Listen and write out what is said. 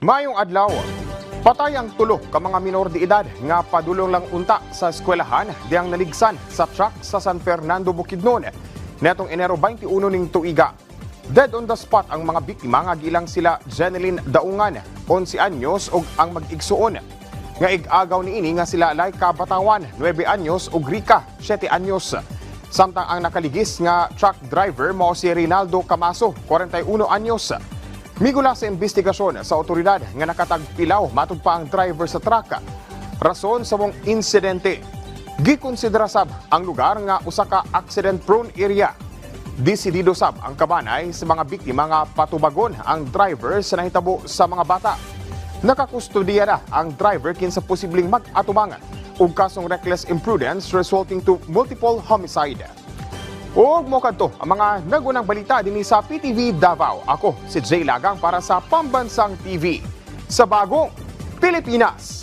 Mayong adlaw, patay ang tulo ka mga minor de edad nga padulong lang unta sa eskwelahan diyang naligsan sa truck sa San Fernando, Bukidnon. Netong Enero 21 ning tuiga. Dead on the spot ang mga biktima nga gilang sila Jeneline Daungan, 11 anyos ug ang mag-igsuon. Nga ig-agaw niini nga sila Laika Batawan, 9 anyos ug Rika, 7 anyos. Samtang ang nakaligis nga truck driver mao si Rinaldo Camaso, 41 anyos. Migula sa investigasyon sa otoridad nga nakatagpilaw matud pa ang driver sa truck. Rason sa mong insidente, gikonsidera sab ang lugar nga usa ka accident-prone area. Desidido sab ang kabanay sa mga biktima nga patubagon ang driver sa nahitabo sa mga bata. Nakakustodiya na ang driver kinsa posibleng mag-atubangan ug kasong reckless imprudence resulting to multiple homicide. Ug mo kadto ang mga nagunang balita dinhi sa PTV Davao. Ako si Jay Lagang para sa Pambansang TV sa Bagong Pilipinas.